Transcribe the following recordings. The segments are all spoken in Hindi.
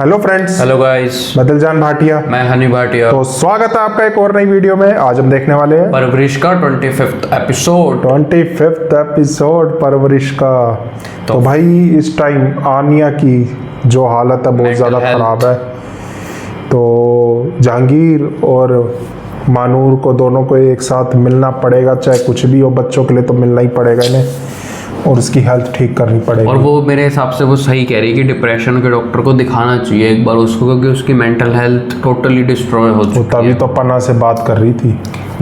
हेलो फ्रेंड्स, हेलो गाइस, मैं दिलजान भाटिया। मैं हनी भाटिया। तो स्वागत है आपका एक और नई वीडियो में। आज हम देखने वाले हैं परवरिश का 25th एपिसोड। 25th एपिसोड परवरिश का। तो भाई इस टाइम आनिया की जो हालत है बहुत ज़्यादा ख़राब है। तो जहांगीर और मानूर को दोनों को एक साथ मिलना पड़ेगा, चाहे कुछ भी हो। बच्चों के लिए तो मिलना ही पड़ेगा इन्हें, और उसकी हेल्थ ठीक करनी पड़ेगी। और वो मेरे हिसाब से वो सही कह रही है कि डिप्रेशन के डॉक्टर को दिखाना चाहिए एक बार उसको, क्योंकि उसकी मेंटल हेल्थ टोटली डिस्ट्रॉय हो चुकी है। तभी तो पन्ना से बात कर रही थी।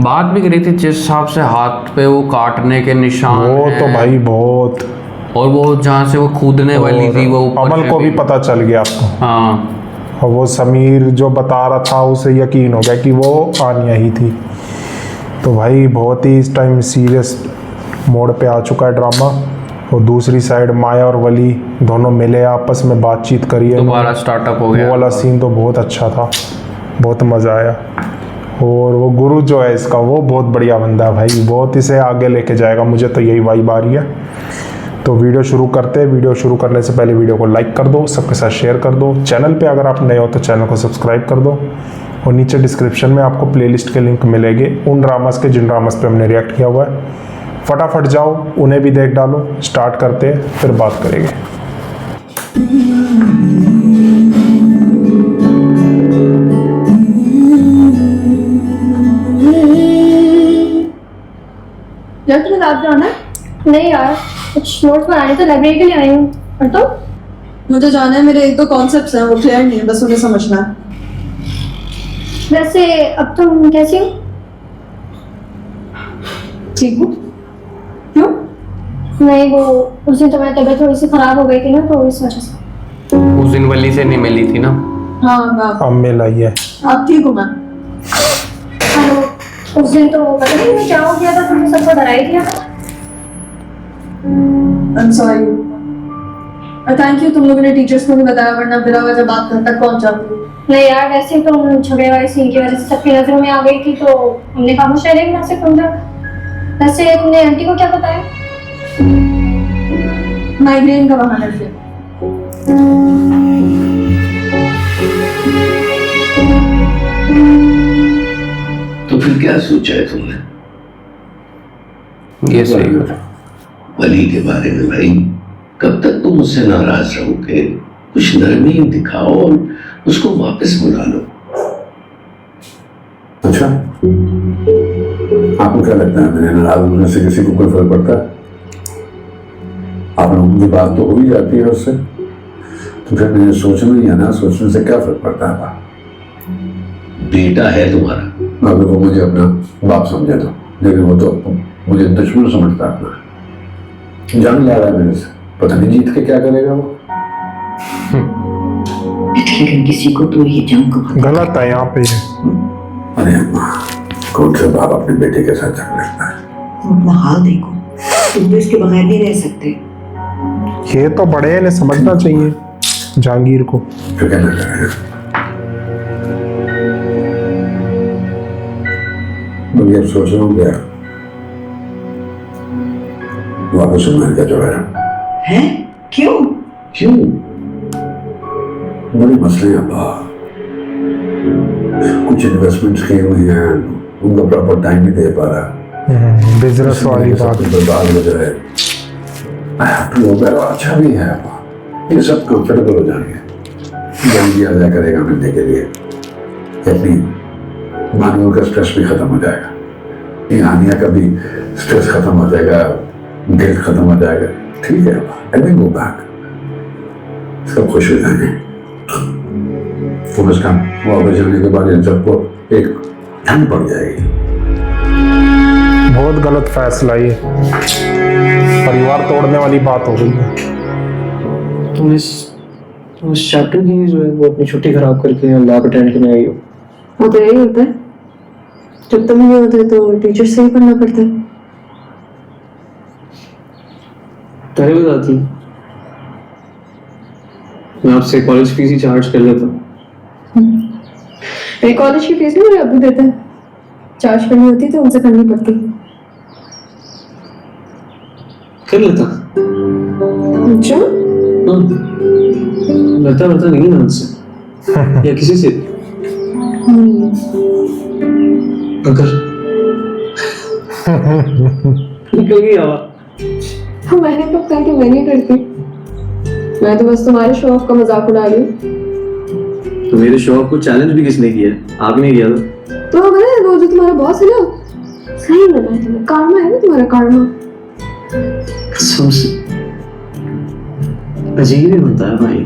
बात भी करी थी जिस हिसाब से हाथ पे वो काटने के निशान वो हैं। तो भाई बहुत। और वो जहाँ से वो कूदने वाली थी वो अमल को भी पता चल गया आपको। हाँ, और वो समीर जो बता रहा था उसे यकीन हो गया कि वो आनिया ही थी। तो भाई बहुत ही इस टाइम सीरियस मोड पे आ चुका है ड्रामा। और दूसरी साइड माया और वली दोनों मिले, आपस में बातचीत करिए, दोबारा स्टार्टअप हो गया। वो वाला सीन तो बहुत अच्छा था, बहुत मज़ा आया। और वो गुरु जो है इसका, वो बहुत बढ़िया बंदा है भाई, बहुत इसे आगे लेके जाएगा। मुझे तो यही वाइब आ रही है। तो वीडियो शुरू करते हैं। वीडियो शुरू करने से पहले वीडियो को लाइक कर दो, सबके साथ शेयर कर दो। चैनल पे अगर आप नए हो तो चैनल को सब्सक्राइब कर दो। और नीचे डिस्क्रिप्शन में आपको प्लेलिस्ट के लिंक मिलेंगे उन ड्रामास के जिन ड्रामास पे हमने रिएक्ट किया हुआ है। फटाफट जाओ, उन्हें भी देख डालो। स्टार्ट करते हैं, फिर बात करेंगे। यार तुम्हें रात जाना है? नहीं यार, कुछ नोट्स बनाने तो लाइब्रेरी के लिए आई हूँ। और तो मुझे जाना है, मेरे एक दो कॉन्सेप्ट्स हैं वो क्लियर नहीं है, बस उन्हें समझना है। वैसे अब तुम कैसी हो? ठीक हूँ। क्यों? नहीं, वो उस दिन तुम्हारी तबीयत थोड़ी सी खराब हो गई थी ना, तो इस वजह से। उस दिन वली से नहीं मिली थी ना। हाँ मैं अब मिल आई है। अब ठीक हूँ मैं। हेलो, उस दिन तो पता नहीं मैं क्या हो गया था, तुमने सबको डरा ही दिया था। I am sorry. और थैंक यू, तुम लोगों ने टीचर्स को भी बताया, वरना बिना वजह बात घर तक पहुंच जाती। नहीं यार, वैसे तुम झगड़े वाले सीन की वजह से सबकी नजरों में आ गई थी, तो हमने खामोश रहने की से समझा। वैसे तुमने आंटी को क्या बताया? माइग्रेन का बहाना फिर। तो फिर क्या सोचा है तुमने? ये सही हो। वली के बारे में भाई, कब तक तुम उससे नाराज रहोगे? कुछ नरमी दिखाओ और उसको वापस बुला लो। अच्छा, आपको क्या लगता है मेरे नाराज होने से किसी को कोई फर्क पड़ता है? आप लोगों की बात तो हो ही जाती है उससे, तो फिर मुझे सोचना ही है ना, सोचने से क्या फर्क पड़ता है? बेटा है तुम्हारा। अभी वो मुझे अपना बाप समझे तो, लेकिन वो तो मुझे दुश्मन समझता है अपना। जान जा रहा है मेरे से, पता नहीं जीत के क्या करेगा वो। लेकिन किसी को तो ये जंग को गलत है यहाँ पे। अरे अम्मा, कौन सा बाप अपने बेटे के साथ जंग लड़ता है? तुम अपना हाल देखो, तुम तो इसके बगैर नहीं रह सकते। ये तो बड़े हैं, इन्हें समझना चाहिए जहांगीर को। फिर क्या लग रहा है? मैं अब सोच रहा हूँ क्या वापस अमेरिका जो हैं? क्यों? क्यों? बड़ी मसले हैं बाहर, कुछ इन्वेस्टमेंट्स की हुई हैं, उनको प्रॉपर टाइम नहीं दे पा रहा। बिजनेस वाली बात। बर्बाद हो जाए, अच्छा भी है, ये सब कंफर्टेबल हो जाएंगे। जल्दी आ जाया करेगा मिलने के लिए, अपनी मानूर का स्ट्रेस भी खत्म हो जाएगा, आनिया का भी स्ट्रेस खत्म हो जाएगा, गिल्ट खत्म हो जाएगा। ठीक है, एवरी गो बैक, सब खुश हो जाएंगे। फोकस काम वापस जाने के बाद इन सबको एक ठंड पड़ जाएगी। बहुत गलत फैसला ये, परिवार तोड़ने वाली बात हो गई है। तुम इस चैप्टर की जो है वो अपनी छुट्टी खराब करके लैब अटेंड करने आई हो। वो तो यही होता है, जब तुम नहीं होते तो टीचर से ही पढ़ना पड़ता है। पहले बताती मैं आपसे कॉलेज फीस ही चार्ज कर लेता। मेरी कॉलेज की फीस भी मेरे अब्बू देते हैं, चार्ज करनी होती तो उनसे करनी पड़ती। कर लेता। अच्छा, लता नहीं है उनसे। या किसी से? अगर निकल गई आवाज। तो मैंने कब कहा कि मैं नहीं करती, मैं तो बस तुम्हारे शो ऑफ का मजाक उड़ा रही हूँ। तो मेरे शो ऑफ को चैलेंज भी किसने किया? आपने किया था। तो पता है वो जो तुम्हारा बॉस है ना, सही लगा है तुम्हें, कार्मा है ना तुम्हारा, कार्मा। कसम से अजीब ही बनता है भाई।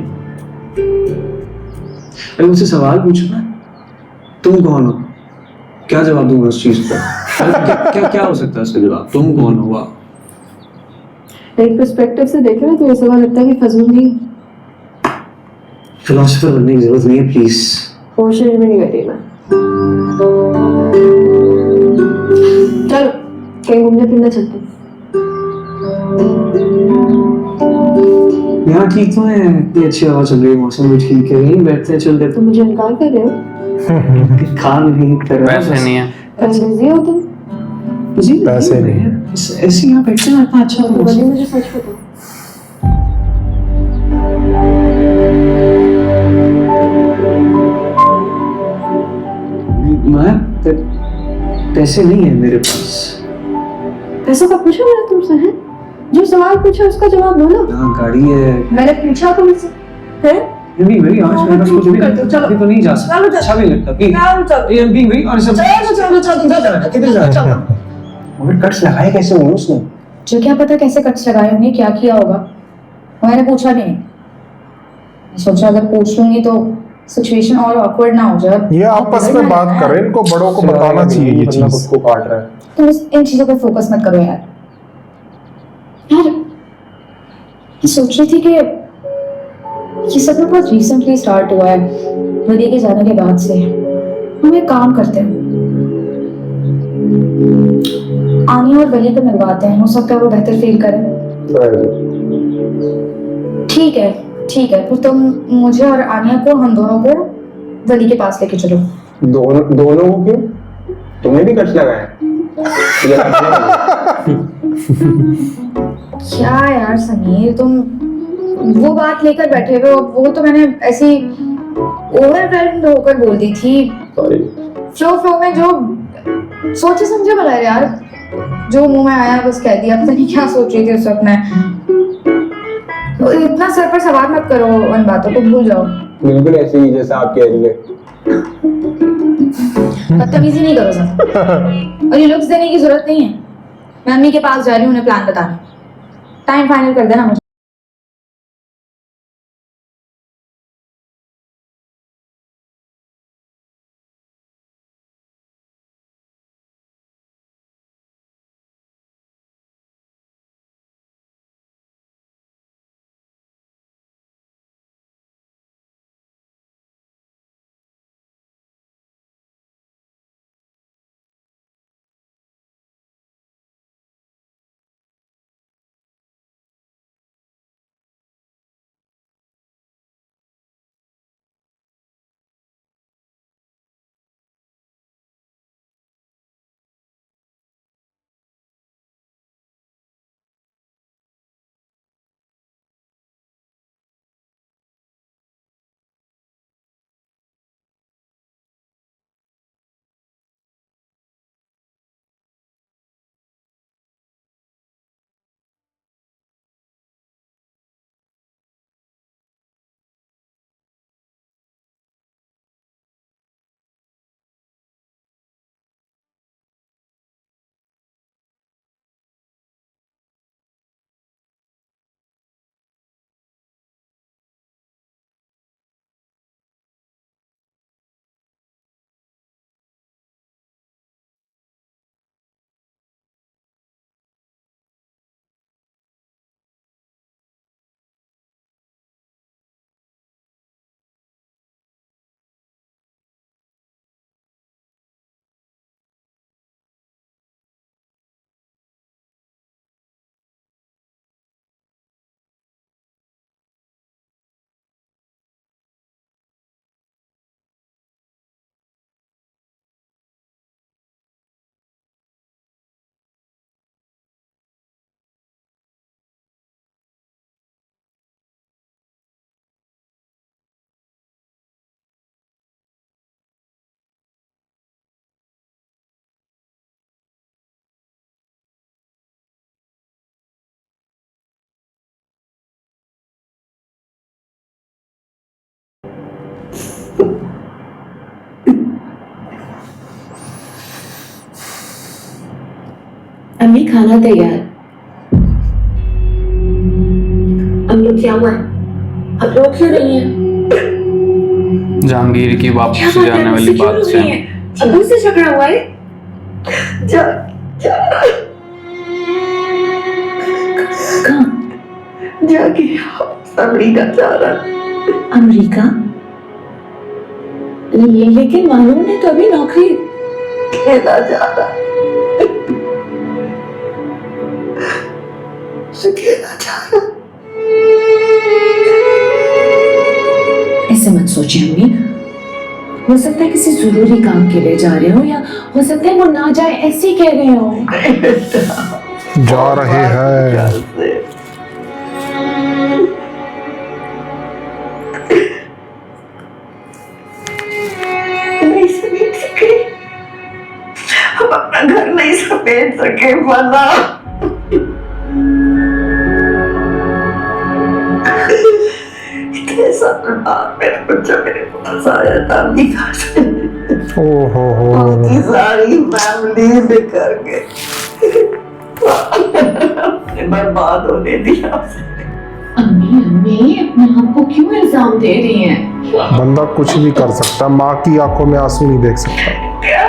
अरे मुझसे सवाल पूछो ना, तुम कौन हो, क्या जवाब दूंगा उस चीज का? क्या क्या हो सकता है उसका जवाब? तुम कौन हो? एक पर्सपेक्टिव से देखे ना तो ये सवाल लगता है कि फजूल नहीं। फिलोसोफर बनने की जरूरत नहीं है प्लीज। कोशिश भी नहीं करी मैं। चलो कहीं घूमने फिरने चलते हैं। यहाँ ठीक तो है, इतनी अच्छी हवा चल रही है, मौसम भी ठीक है, यहीं बैठते हैं, चल तो देते मुझे इनकार कर रहे हो? हैं। खान नहीं कर रहा वैसे नहीं है। बिजी हो तुम? जी पैसे नहीं। ऐसे यहाँ बैठते हैं, इतना अच्छा तो मौसम। बोलिए मुझे सच बताओ। मैं पैसे नहीं है मेरे पास। पैसों का पूछा मैंने तुमसे, है जो सवाल पूछा उसका जवाब दो ना। यहाँ गाड़ी है। मैंने पूछा तुमसे, है being very honest, मेरे पास कुछ भी करते हो, चलो। अभी तो नहीं जा सकता, चलो, चलो। अच्छा भी नहीं लगता प्लीज। चलो। I'm being very honest, किधर जा रहा है? मगर कट्स लगाए कैसे होंगे उसने? जो क्या पता कैसे कट्स लगाए होंगे, क्या किया होगा, मैंने पूछा भी नहीं। मैं सोचा अगर पूछ लूंगी तो सिचुएशन और ऑकवर्ड ना हो जाए। ये आपस में बात करें, इनको बड़ों को बताना चाहिए ये चीज। उसको काट रहा है। तुम इन चीजों पे फोकस मत करो यार। यार मैं सोच रही थी कि ये सब ना बहुत रिसेंटली स्टार्ट हुआ है, वली के जाने के बाद से। हम एक काम करते हैं, आनिया और वली को मिलवाते हैं, हो सकता है वो बेहतर फील करें। ठीक है ठीक है, फिर तुम मुझे और आनिया को, हम दोनों को वली के पास लेके चलो। दोनों को क्यों? तुम्हें भी कट्स लगाए? क्या यार समीर, तुम वो बात लेकर बैठे हुए हो, वो तो मैंने ऐसी ओवरवेल्म्ड होकर बोल दी थी। फ्लो में जो सोचे समझे भला यार, जो मुंह में आया बस कह दिया। पता नहीं क्या सोच रही थी उस वक्त मैं। तो इतना सर पर सवार मत करो, उन बातों को भूल जाओ। बिल्कुल ऐसे ही जैसा आप कह रही है। बदतमीजी नहीं करो सर, और ये लुक्स देने की जरूरत नहीं है। मैं अम्मी के पास जा रही हूँ उन्हें प्लान बताने। टाइम फाइनल कर देना मुझे। अम्मी खाना तैयार। अम्मी क्या हुआ? अब रो क्यों रही हैं? जहांगीर की वापस क्या बात है? जाने वाली मुझसे क्यों बात रो से रही हैं? अबू से झगड़ा हुआ है? जाके अमेरिका जा रहा। अमेरिका? लेकिन मालूम ने तो अभी नौकरी खेला जा रहा। खेला जा रहा। ऐसे मत सोचिए अम्मी, हो सकता है किसी जरूरी काम के लिए जा रहे हो, या हो सकता है वो ना जाए ऐसे कह रहे हो। जा रहे हैं। हम अपना घर नहीं समेट सके बना। इतने साल बाद मेरा बच्चा मेरे पास आया था अभी घर से। ओहो उसकी सारी फैमिली बिखर गई। बर्बाद होने दिया। अम्मी अम्मी अपने आप को क्यों इल्जाम दे रही हैं? बंदा कुछ भी कर सकता, माँ की आंखों में आंसू नहीं देख सकता। क्या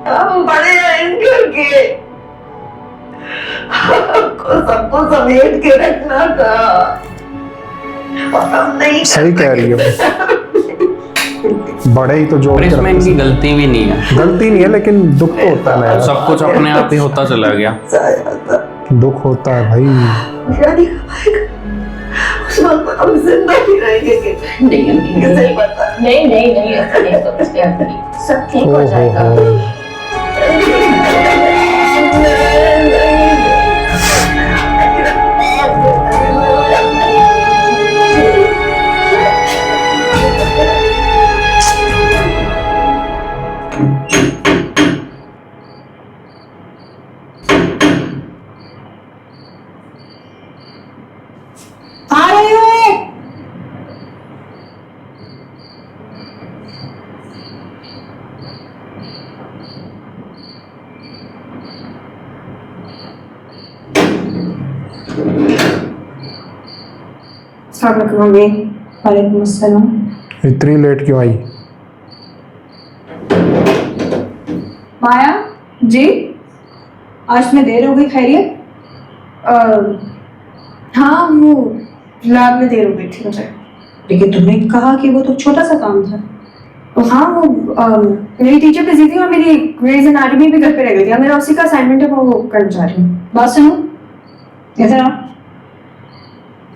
हम बड़े हैं इन घर के। हमको सबको समेट के रखना था और हम नहीं। सही कह रही है, बड़े ही तो जोड़ और के इसमें रखते इनकी गलती भी नहीं है, हैं। गलती नहीं है, लेकिन दुख तो होता है ना यार। सब कुछ अपने आप ही होता चला गया। दुख होता है भाई। शादी कब आएगा? उस वक्त हम जिंदा ही रहेंगे कि नहीं? अम्मी कैसे पता? नहीं नहीं नहीं, ऐसा नहीं हो सकता। सब ठीक हो जाएगा। आ रही हूँ। मम्मी। वालेकुम अस्सलाम। इतनी लेट क्यों आई? माया जी, आज में देर हो गई, खैरियत? हाँ, वो लैब में देर हो गई थी मुझे। लेकिन तुमने कहा कि वो तो छोटा सा काम था। तो हाँ, वो मेरी टीचर बिजी थी और मेरी ग्रेज एनाटॉमी भी घर पे रह गई थी। मेरा उसी का असाइनमेंट है, वो करने जा रही हूँ। बात सुनो, इधर आओ।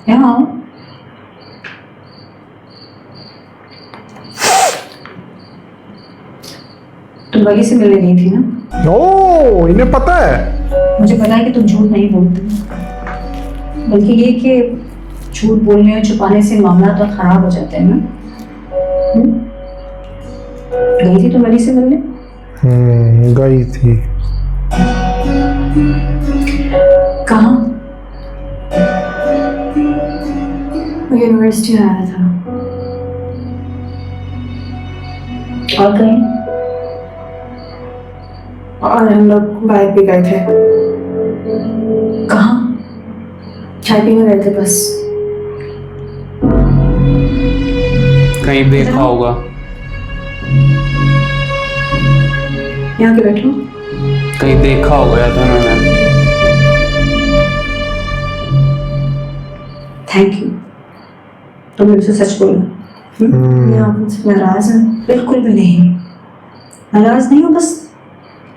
यहाँ आओ। तुम वली से मिलने गई थी ना? ओ, इन्हें पता है। मुझे पता है कि तुम झूठ नहीं बोलते, बल्कि ये कि झूठ बोलने और छुपाने से मामला तो खराब हो जाते हैं ना। गई थी तुम वली से मिलने? गई थी। कहाँ? यूनिवर्सिटी आया था। और कहीं? और हम लोग बाइक भी गए थे। कहाँ? चाय पीने गए थे बस। कहीं देखा होगा। यहाँ के बैठो। कहीं देखा होगा या तो मैंने। थैंक यू, तुम मुझसे सच बोला। मैं आपसे नाराज हूँ? बिल्कुल भी नहीं, नाराज नहीं हूँ, बस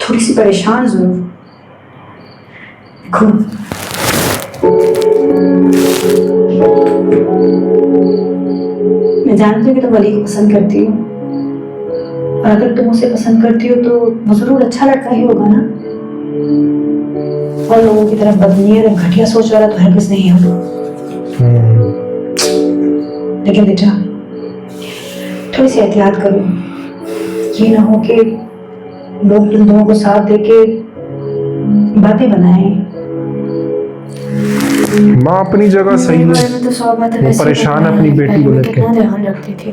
थोड़ी सी परेशान जरूर। देखो, मैं जानती हूँ कि तुम अली को पसंद करती हो, और अगर तुम उसे पसंद करती हो तो वो जरूर अच्छा लड़का ही होगा ना। और लोगों की तरह बदनीयत और घटिया सोच वाला तो हरगिज़ नहीं होगा। लेकिन बेटा, थोड़ी सी एहतियात करो, ये ना हो कि लोग तुम दोनों को साथ देके बातें बनाएं। माँ अपनी जगह सही है, तो 100 बातें वो परेशान है अपनी बेटी को लेके। कितना ध्यान रखती थी।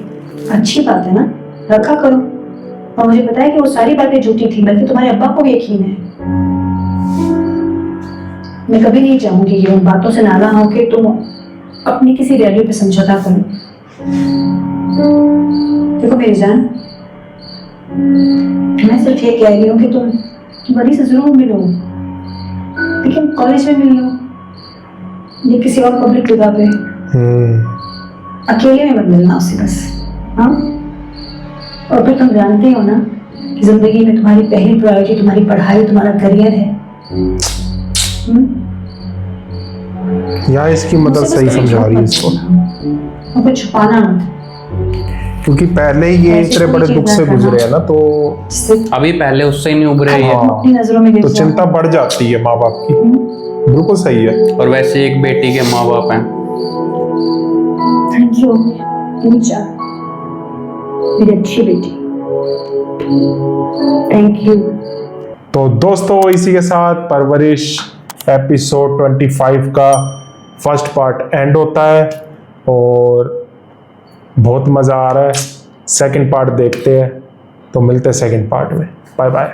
अच्छी बात है ना, रखा करो। और मुझे पता है कि वो सारी बातें झूठी थी, बल्कि तुम्हारे अब्बा को भी यकीन है। मैं कभी नहीं चाहूंगी कि उन बातों से नाराज हो के तुम अपनी किसी वैल्यू पे समझौता करो। देखो मेरी जान, मैं सिर्फ ये कह रही हूँ कि तुम बड़ी से जरूर मिलो, लेकिन कॉलेज में मिल लो या किसी और पब्लिक जगह पे, अकेले में मत मिलना उससे बस। हाँ, और फिर तुम जानते हो ना कि जिंदगी में तुम्हारी पहली प्रायोरिटी तुम्हारी पढ़ाई, तुम्हारा करियर है। यार इसकी मदद सही समझा रही है इसको, और कुछ छुपाना मत, क्योंकि पहले ही ये इतने बड़े दुख से गुजरे हैं ना, तो अभी पहले उससे ही नहीं उभरे ये। अपनी नजरों में तो चिंता बढ़ जाती है माँ बाप की। बिल्कुल सही है। और वैसे एक बेटी के माँ बाप हैं। थैंक यू नीचा, मेरी अच्छी बेटी, थैंक यू। तो दोस्तों इसी के साथ परवरिश एपिसोड 25 का फर्स्ट पार्ट एंड होता है, और बहुत मज़ा आ रहा है। सेकंड पार्ट देखते हैं, तो मिलते हैं सेकंड पार्ट में। Bye bye.